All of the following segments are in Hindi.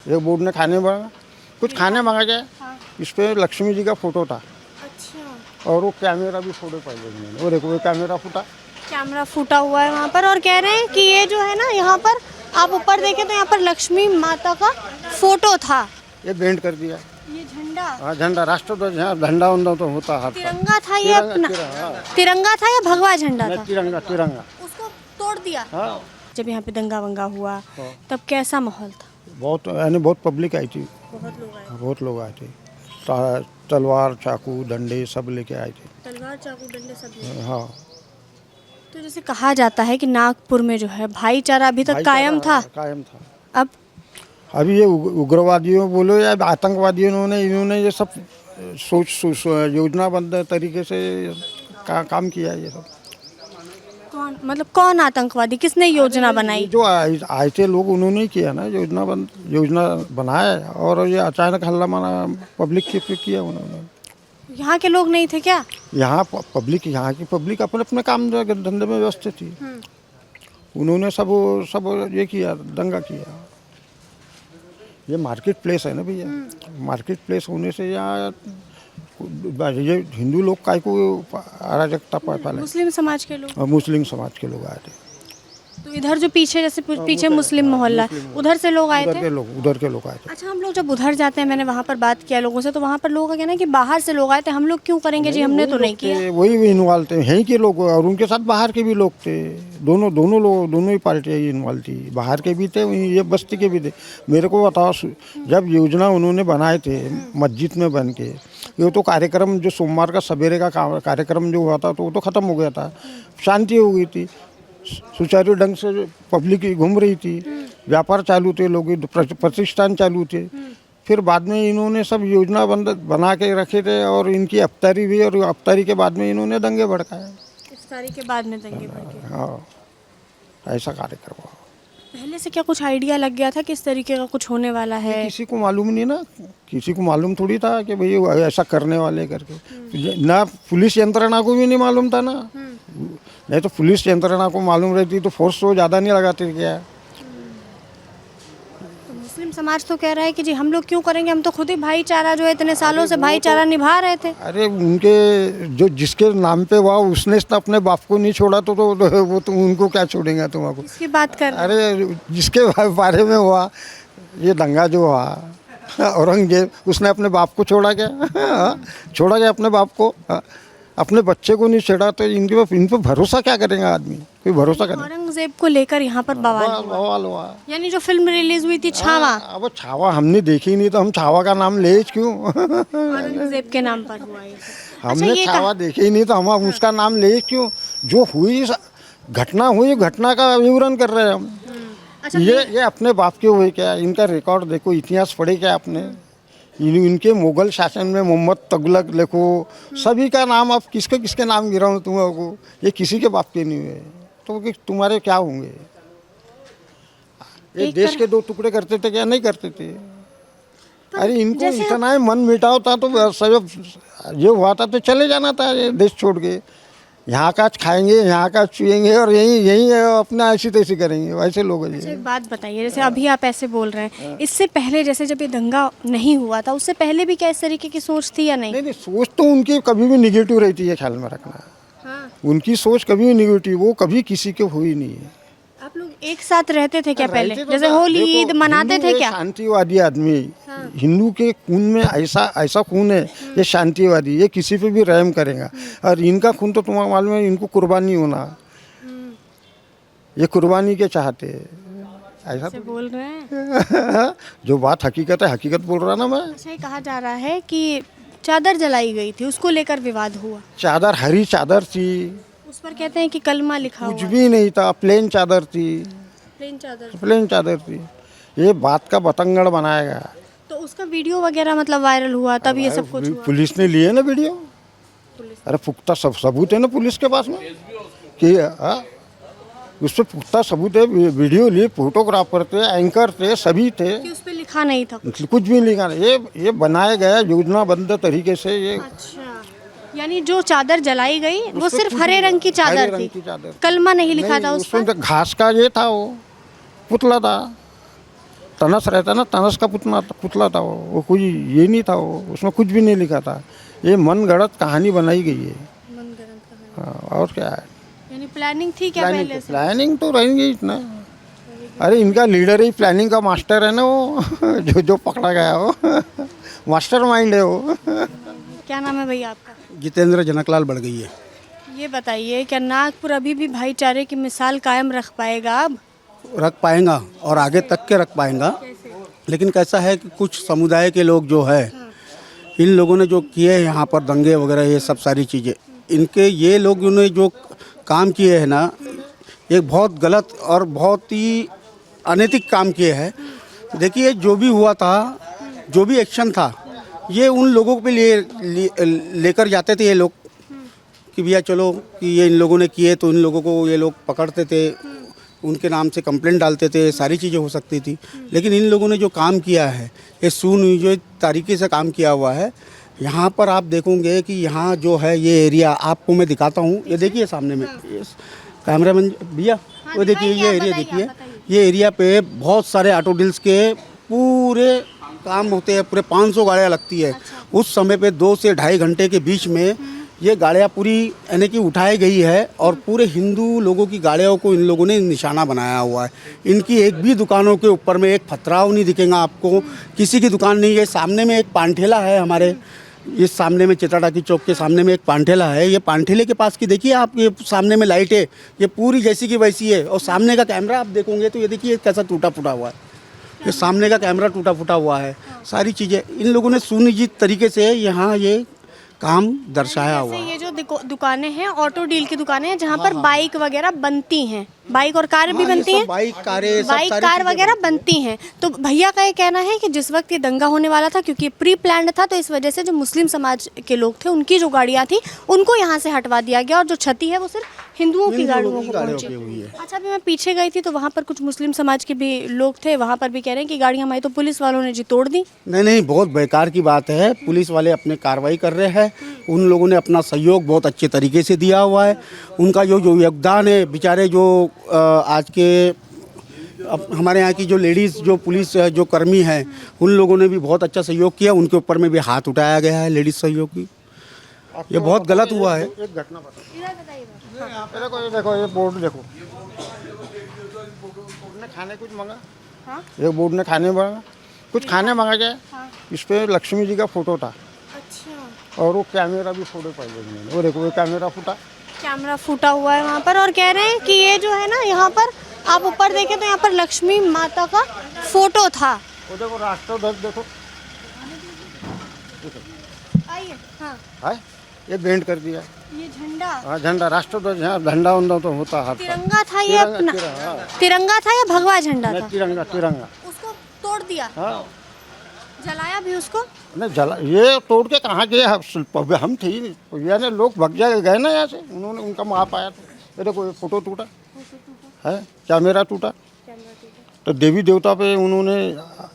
एक बोर्ड ने खाने मांगा, कुछ खाने मांगा क्या, इस पे लक्ष्मी जी का फोटो था। अच्छा, और वो कैमरा भी फोटो पाई मैंने, और एक वो कैमरा फूटा। कैमरा फूटा हुआ है वहाँ पर और कह रहे हैं कि ये जो है ना, यहाँ पर आप ऊपर देखें तो यहाँ पर लक्ष्मी माता का फोटो था। ये बेंड कर दिया। ये झंडा हाँ झंडा, राष्ट्रध्वज, हाँ झंडा वंडा तो होता हर साल। तिरंगा था, ये तिरंगा, अपना तिरंगा, तिरंगा था या भगवा झंडा नहीं था? तिरंगा, तिरंगा। उसको तोड़ दिया। हाँ जब यहाँ पे दंगा वंगा हुआ हाँ। तब कैसा माहौल था? बहुत, यानी बहुत पब्लिक आई थी, बहुत लोग आए। बहुत लोग आए थे। तलवार चाकू डंडे सब लेके आए थे। तलवार चाकू डंडे सब। हाँ तो जैसे कहा जाता है कि नागपुर में जो है भाईचारा अभी तक कायम था, कायम था। अब अभी ये उग्रवादियों बोलो या आतंकवादियों ने इन्होंने ये सब सोच योजनाबद्ध तरीके से काम किया है ये सब। कौन, मतलब कौन आतंकवादी, किसने योजना ये बनाई? जो आए थे लोग, उन्होंने ही किया ना, योजना बनाया, और ये अचानक हल्ला मारा पब्लिक के पे किया उन्होंने। यहाँ के लोग नहीं थे क्या? यहाँ पब्लिक, यहाँ की पब्लिक अपने अपने काम धंधे में व्यस्त थी। उन्होंने सब ये किया, दंगा किया। ये मार्केट प्लेस है ना भैया, मार्केट प्लेस होने से यहाँ ये हिंदू लोग काय को अराजकता फैलाए, मुस्लिम समाज के लोग। और मुस्लिम समाज के लोग आए थे। तो इधर जो पीछे, जैसे पीछे मुस्लिम मोहल्ला है, उधर से लोग आए थे। उधर के लोग आए थे। अच्छा, हम लोग जब उधर जाते हैं, मैंने वहाँ पर बात किया लोगों से, तो वहाँ पर लोगों का कहना है कि बाहर से लोग आए थे, हम लोग क्यों करेंगे जी, हमने तो नहीं किया। वही भी इन्वॉल्व थे, यहीं के लोग, और उनके साथ बाहर के भी लोग थे। दोनों ही पार्टियाँ इन्वॉल्व थी, बाहर के भी थे, ये बस्ती के भी थे। मेरे को बताओ, जब योजना उन्होंने बनाए थे मस्जिद में बन के, ये तो कार्यक्रम जो सोमवार का सवेरे का कार्यक्रम जो हुआ था, तो वो तो ख़त्म हो गया था, शांति हो गई थी, सुचारू ढंग से पब्लिक घूम रही थी, व्यापार चालू थे, लोग प्रतिष्ठान चालू थे। फिर बाद में इन्होंने सब योजना बना के रखे थे, और इनकी अफ्तारी भी, और अफ्तारी के बाद में इन्होंने दंगे भड़काए। इफ्तारी के बाद में दंगे भड़के। हाँ, ऐसा कार्यक्रम हुआ। पहले से क्या कुछ आइडिया लग गया था कि इस तरीके का कुछ होने वाला है? किसी को मालूम नहीं ना, किसी को मालूम थोड़ी था कि भाई ऐसा करने वाले करके। ना पुलिस यंत्रणा को भी नहीं मालूम था ना, नहीं तो पुलिस यंत्रणा को मालूम रहती तो फोर्स तो ज़्यादा नहीं लगाते क्या। तो मुस्लिम समाज तो कह रहा है कि जी हम लोग क्यों करेंगे, हम तो खुद ही भाईचारा जो है इतने सालों से भाईचारा निभा रहे थे। अरे उनके जो जिसके नाम पे हुआ उसने तो अपने बाप को नहीं छोड़ा, तो वो तो उनको क्या छोड़ेगा तुम्हारा। इसकी बात कर रहे हैं। अरे जिसके बारे में हुआ ये दंगा जो हुआ, औरंगजेब, उसने अपने बाप को छोड़ा क्या? छोड़ा क्या अपने बाप को? अपने बच्चे को नहीं छेड़ा, तो इन पे भरोसा क्या करेगा आदमी? कोई भरोसा करेगा? औरंगजेब को लेकर यहाँ पर बवाल हुआ। यानी जो फिल्म रिलीज हुई थी छावा, अब छावा हमने देखी नहीं, तो हम छावा का नाम ले क्यों? औरंगजेब के नाम पर हुआ ये। हमने छावा देखी ही नहीं, तो हम उसका नाम ले क्यों? जो हुई घटना हुई, घटना का विवरण कर रहे हैं हम। अच्छा, ये अपने बाप के हुए क्या? इनका रिकॉर्ड देखो, इतिहास पढ़े क्या आपने? इनके मुगल शासन में मोहम्मद तुगलक देखो, सभी का नाम, आप किसके किसके नाम गिराऊं तुमको? ये किसी के बाप के नहीं हुए, तो तुम्हारे क्या होंगे? ये देश के दो टुकड़े करते थे क्या? नहीं करते थे। अरे इनको इतना मन मिटाओ था, तो सब ये हुआ था तो चले जाना था ये देश छोड़ के। यहाँ का खाएंगे, यहाँ का चुएंगे, और यही अपना ऐसी तैसी करेंगे, वैसे लोग हैं। अच्छा, एक बात बताइए, जैसे अभी आप ऐसे बोल रहे हैं, इससे पहले जैसे जब ये दंगा नहीं हुआ था, उससे पहले भी क्या इस तरीके की सोच थी या नहीं? नहीं, सोच तो उनकी कभी भी निगेटिव रहती है, ख्याल में रखना। हाँ। उनकी सोच कभी भी निगेटिव, वो कभी किसी के हुई नहीं है। आप लोग एक साथ रहते थे क्या पहले? रहते तो जैसे होली देखो, ईद मनाते हिंदू थे एक क्या? शांतिवादी आदमी। हिंदू के खून में ऐसा खून है, ये शांतिवादी, ये किसी पे भी रहम करेगा। और इनका खून तो तुम्हारा मालूम है, इनको कुर्बानी होना, ये कुर्बानी के चाहते हैं। ऐसा से बोल रहे हैं। जो बात हकीकत है, हकीकत बोल रहा ना मैं। अच्छा, ये कहा जा रहा है कि चादर जलाई गई थी, उसको लेकर विवाद हुआ। चादर हरी चादर थी, उस पर कहते हैं कि कलमा लिखा कुछ हुआ। भी नहीं था, प्लेन चादर थी, प्लेन चादर। प्लेन चादर थी। ये बात का बतंगड़ बनाया गया। तो उसका वीडियो वगैरह मतलब वायरल हुआ, तब ये सब कुछ हुआ। पुलिस ने लिए ना वीडियो। अरे पुख्ता सबूत है ना पुलिस के पास में कि उस पर पुख्ता सबूत है। वीडियो लिए, फोटोग्राफर थे, एंकर थे, सभी थे। कि उस पे लिखा नहीं था कुछ। कुछ भी लिखा नहीं। ये बनाया गया योजनाबद्ध तरीके से। ये अच्छा, यानी जो चादर जलाई गई वो उस पे सिर्फ कुछ हरे रंग की हरे चादर रंग थी, की चादर। कलमा नहीं लिखा था उस उसमें पर। तो घास का ये था, वो पुतला था। तनस रहता ना, तनस का पुतला था वो कोई ये नहीं था, वो उसमें कुछ भी नहीं लिखा था। ये मन गढ़ंत कहानी बनाई गई है। हाँ, और क्या है, यानी प्लानिंग थी क्या पहले से? प्लानिंग तो रहेंगी ना। अरे इनका लीडर ही प्लानिंग का मास्टर है ना वो जो पकड़ा गया वो मास्टर माइंड है वो। क्या नाम है भैया आपका? जितेंद्र जनकलाल बढ़ गई है। ये बताइए, क्या नागपुर अभी भी भाईचारे की मिसाल कायम रख पाएगा अब? रख पाएगा और आगे तक के रख पाएगा, लेकिन कैसा है कि कुछ समुदाय के लोग जो है, इन लोगों ने जो किए हैं यहाँ पर दंगे वगैरह ये सब सारी चीज़ें, इनके ये लोग ने जो काम किए हैं ना, ये बहुत गलत और बहुत ही अनैतिक काम किए हैं। देखिए जो भी हुआ था, जो भी एक्शन था, ये उन लोगों पे लेकर जाते थे ये लोग कि भैया चलो कि ये इन लोगों ने किए, तो इन लोगों को ये लोग पकड़ते थे, उनके नाम से कंप्लेंट डालते थे, सारी चीज़ें हो सकती थी। लेकिन इन लोगों ने जो काम किया है, ये सुनियोजित तरीके से काम किया हुआ है। यहाँ पर आप देखोगे कि यहाँ जो है ये एरिया आपको मैं दिखाता हूँ, ये देखिए सामने में, ये कैमरामैन भैया वो देखिए, ये एरिया देखिए, ये एरिया पे बहुत सारे ऑटो डील्स के पूरे काम होते हैं, पूरे 500 गाड़ियाँ लगती है। उस समय पे 2 से 2.5 घंटे के बीच में ये गाड़ियाँ पूरी यानी कि उठाई गई है और पूरे हिंदू लोगों की गाड़ियों को इन लोगों ने निशाना बनाया हुआ है। इनकी एक भी दुकानों के ऊपर में एक पथराव नहीं दिखेगा आपको, किसी की दुकान नहीं है। सामने में एक पानठेला है हमारे, इस सामने में चित्राटाकी चौक के सामने में एक पानठेला है। ये पानठेले के पास की देखिए आप, ये सामने में लाइटें ये पूरी जैसी की वैसी है, और सामने का कैमरा आप देखोगे तो ये देखिए कैसा टूटा फूटा हुआ है, ये सामने का कैमरा टूटा फूटा हुआ है। सारी चीज़ें इन लोगों ने सुनियोजित तरीके से यहाँ ये काम दर्शाया हुआ है। ये जो दुकानें हैं ऑटो डील की दुकानें हैं जहाँ पर बाइक वगैरह बनती हैं, बाइक और कार भी बनती हैं, बाइक कारें, बाइक कार वगैरह बनती हैं। तो भैया का ये कहना है कि जिस वक्त ये दंगा होने वाला था, क्योंकि प्री प्लान्ड था, तो इस वजह से जो मुस्लिम समाज के लोग थे उनकी जो गाड़ियाँ थी उनको यहाँ से हटवा दिया गया, और जो क्षति है वो सिर्फ हिंदुओं की गाड़ियों को पहुंची। अच्छा, अभी मैं पीछे गई थी तो वहाँ पर कुछ मुस्लिम समाज के भी लोग थे, वहाँ पर भी कह रहे हैं कि गाड़ियाँ हमारी तो पुलिस वालों ने जी तोड़ दी। नहीं, बहुत बेकार की बात है। पुलिस वाले अपने कार्रवाई कर रहे हैं, उन लोगों ने अपना सहयोग बहुत अच्छे तरीके से दिया हुआ है। उनका जो योगदान है, बेचारे जो आज के हमारे यहाँ की जो लेडीज़ जो पुलिस जो कर्मी हैं, उन लोगों ने भी बहुत अच्छा सहयोग किया, उनके ऊपर में भी हाथ उठाया गया है लेडीज़ सहयोगी। ये बहुत गलत हुआ है। एक घटना देखो, ये बोर्ड देखो, बोर्ड ने खाने कुछ मांगा, ये बोर्ड ने खाने मांगा, कुछ खाने मांगा क्या, इस पे लक्ष्मी जी का फोटो था। अच्छा। और वो कैमरा भी फोटो पाई मैंने, वो देखो ये कैमरा फूटा हुआ है वहाँ पर, और कह रहे हैं कि ये जो है ना, यहाँ पर आप ऊपर देखें तो यहाँ पर लक्ष्मी माता का फोटो था। वो देखो राष्ट्रध्वज देखो, आइए, हाँ, ये बेंड कर दिया, ये झंडा, हाँ झंडा, राष्ट्रध्वज, हाँ झंडा उंडा तो होता है, तिरंगा था ये अपना, तिरंगा था या भगवा झंडा था? तिरंगा उसको तोड़ दिया, हाँ जलाया भी उसको? नहीं जला, ये तोड़ के कहाँ गए, हम थे ही नहीं, यानी लोग भग जाए गए ना यहाँ से, उन्होंने उनका माप आया था। ये देखो ये फोटो टूटा है, कैमरा टूटा, तो देवी देवता पे उन्होंने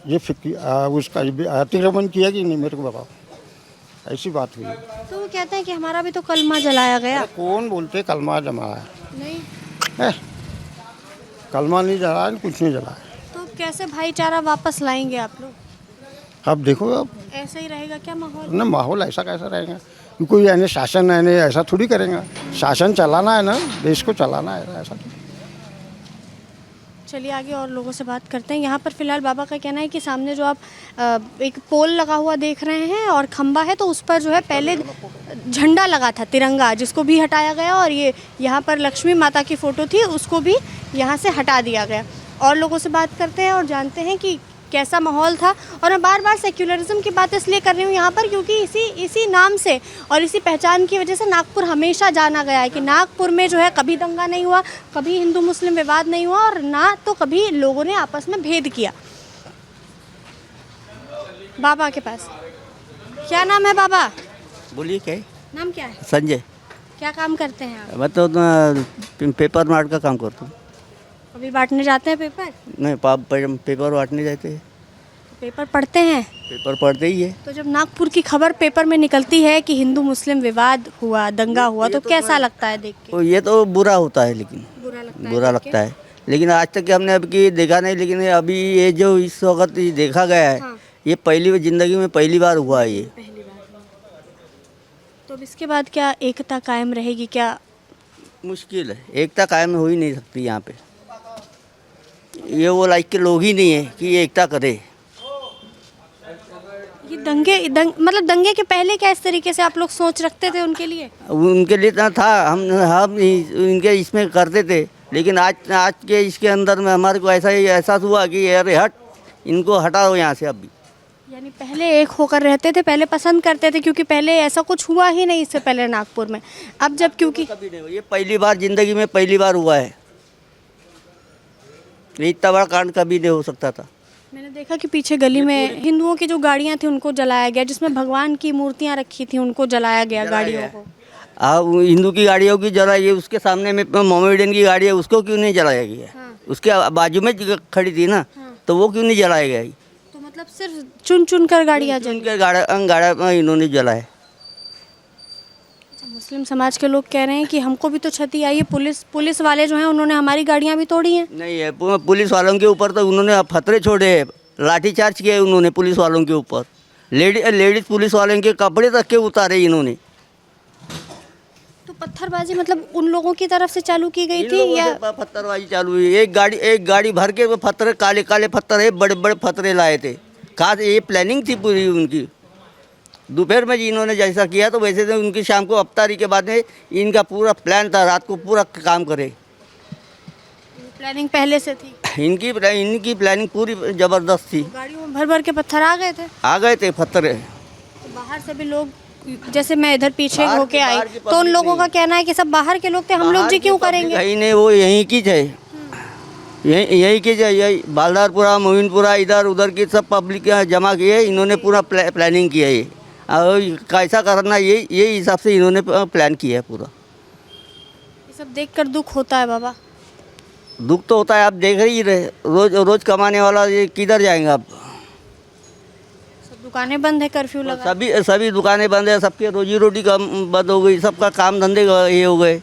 ये उसका अतिक्रमण किया कि नहीं, मेरे को बताओ, ऐसी बात हुई। तो वो कहते हैं कि हमारा भी तो कलमा जलाया गया। कौन बोलते कलमा जलाया? नहीं, कलमा नहीं जलाया, कुछ नहीं जलाया। तो कैसे भाईचारा वापस लाएंगे आप लोग? अब देखो, अब ऐसा ही रहेगा क्या माहौल? ना माहौल ऐसा कैसा रहेगा, कोई यानी शासन है ऐसा थोड़ी करेगा, शासन चलाना है ना, देश को चलाना है, ऐसा। चलिए आगे और लोगों से बात करते हैं। यहाँ पर फिलहाल बाबा का कहना है कि सामने जो आप एक पोल लगा हुआ देख रहे हैं और खंबा है, तो उस पर जो है पहले झंडा लगा था तिरंगा, जिसको भी हटाया गया, और ये यहाँ पर लक्ष्मी माता की फ़ोटो थी उसको भी यहाँ से हटा दिया गया। और लोगों से बात करते हैं और जानते हैं कि कैसा माहौल था। और मैं बार बार सेक्युलरिज्म की बात इसलिए कर रही हूँ यहाँ पर, क्योंकि इसी नाम से और इसी पहचान की वजह से नागपुर हमेशा जाना गया है कि नागपुर में जो है कभी दंगा नहीं हुआ, कभी हिंदू मुस्लिम विवाद नहीं हुआ, और ना तो कभी लोगों ने आपस में भेद किया। बाबा के पास, क्या नाम है बाबा? बोलिए, क्या है? नाम क्या है? संजय। क्या काम करते हैं आप? मैं तो पेपर मार्ट का काम करता हूँ। अभी बांटने जाते हैं पेपर? नहीं, पेपर बांटने जाते हैं। पेपर पढ़ते हैं? पेपर पढ़ते ही है। तो जब नागपुर की खबर पेपर में निकलती है कि हिंदू मुस्लिम विवाद हुआ, दंगा हुआ, तो कैसा लगता है देख के? तो ये तो बुरा होता है, लेकिन बुरा लगता है। बुरा लगता है, लेकिन आज तक हमने अब की देखा नहीं। लेकिन अभी ये जो इस वक्त ये देखा गया है, हाँ। ये पहली ज़िंदगी में पहली बार हुआ है ये। पहली बार। तो अब इसके बाद क्या एकता कायम रहेगी क्या? मुश्किल है, एकता कायम हो ही नहीं सकती यहाँ पे। ये वो लाइक के लोग ही नहीं है कि ये एकता करे। ये मतलब दंगे के पहले क्या इस तरीके से आप लोग सोच रखते थे उनके लिए? उनके लिए तो था, हम इनके इसमें करते थे। लेकिन आज के इसके अंदर में हमारे को ऐसा ही एहसास हुआ कि अरे हट, इनको हटाओ यहाँ से अभी। यानी पहले एक होकर रहते थे, पहले पसंद करते थे, क्योंकि पहले ऐसा कुछ हुआ ही नहीं इससे पहले नागपुर में। अब जब क्योंकि कभी नहीं हुआ, ये पहली बार ज़िंदगी में पहली बार हुआ है। ये इतना बड़ा कांड कभी नहीं हो सकता था। मैंने देखा कि पीछे गली में हिंदुओं की जो गाड़ियां थी उनको जलाया गया, जिसमें भगवान की मूर्तियां रखी थी उनको जलाया गया गाड़ियों को। हिंदू की गाड़ियों की जलाई है, उसके सामने में मोमेडियन की गाड़ी है, उसको क्यों नहीं जलाया गया? हाँ। उसके बाजू में खड़ी थी ना, हाँ। तो वो क्यों नहीं जलाया गया? तो मतलब सिर्फ चुन चुन कर गाड़ियां जल उनके गाड़ा इन्होंने जलाया। मुस्लिम समाज के लोग कह रहे हैं कि हमको भी तो क्षति आई है, पुलिस वाले जो हैं उन्होंने हमारी गाड़ियां भी तोड़ी हैं। नहीं है, पुलिस वालों के ऊपर तो उन्होंने फतरे छोड़े हैं, लाठीचार्ज किए उन्होंने पुलिस वालों के ऊपर। लेडीज पुलिस वालों के कपड़े तक के उतारे इन्होंने। तो पत्थरबाजी मतलब उन लोगों की तरफ से चालू की गई इन थी लोगों या? से पत्थरबाजी चालू हुई। एक गाड़ी भर के वो पत्थर, काले काले पत्थर है, बड़े बड़े पत्थरे लाए थे। खास ये प्लानिंग थी पूरी उनकी। दोपहर में जी इन्होंने जैसा किया तो वैसे तो उनकी शाम को अफ्तारी के बाद में इनका पूरा प्लान था, रात को पूरा काम करे। प्लानिंग पहले से थी? इनकी प्लानिंग पूरी ज़बरदस्त थी। गाड़ियों में भर भर के पत्थर आ गए थे? आ गए थे पत्थर। तो बाहर से भी लोग, जैसे मैं इधर पीछे बाहर होके के- आई बाहर की तो उन पब्लिक लोगों का नहीं। कहना है कि सब बाहर के लोग थे, हम लोग जी क्यों करेंगे? कहीं नहीं, वो यहीं की है, यही की है, यही बालदारपुरा, मोहिनपुरा, इधर उधर की सब पब्लिक जमा की है। इन्होंने पूरा प्लानिंग किया है, और कैसा करना ये हिसाब से इन्होंने प्लान किया है पूरा। ये सब देखकर दुख होता है बाबा। दुख तो होता है, आप देख ही रहे, रोज कमाने वाला ये किधर जाएंगे आप? सब दुकानें बंद है, कर्फ्यू लगा। सभी दुकानें बंद है, सबके रोजी रोटी का बंद हो गई, सबका काम धंधे ये हो गए।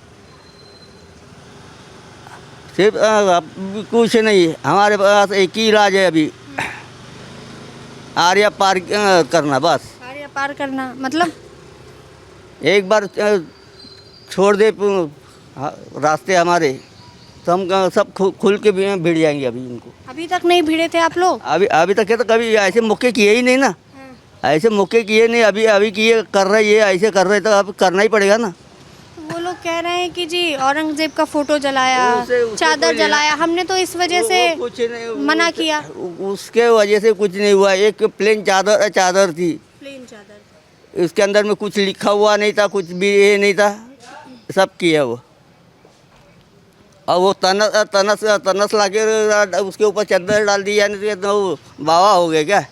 सिर्फ कुछ नहीं, हमारे पास एक ही इलाज है अभी, आर्या पार करना बस। आर्या पार करना मतलब? एक बार छोड़ दे रास्ते हमारे, तो हम सब खुल के भिड़ जाएंगे अभी इनको। अभी तक नहीं भिड़े थे आप लोग? अभी तक तो कभी ऐसे मौके किए ही नहीं ना। ऐसे मौके किए नहीं, अभी किए कर रहे, ये ऐसे कर रहे तो अब करना ही पड़ेगा ना। तो वो लोग कह रहे हैं कि जी औरंगजेब का फोटो जलाया, उसे चादर कोई जलाया, हमने तो इस वजह से वो कुछ नहीं, मना किया। उसके वजह से कुछ नहीं हुआ। एक प्लेन चादर थी, प्लेन चादर, उसके अंदर में कुछ लिखा हुआ नहीं था, कुछ भी ये नहीं था, सब किया वो। और वो तनस लाके उसके ऊपर चादर डाल दी, यानी तो बाबा हो गए क्या?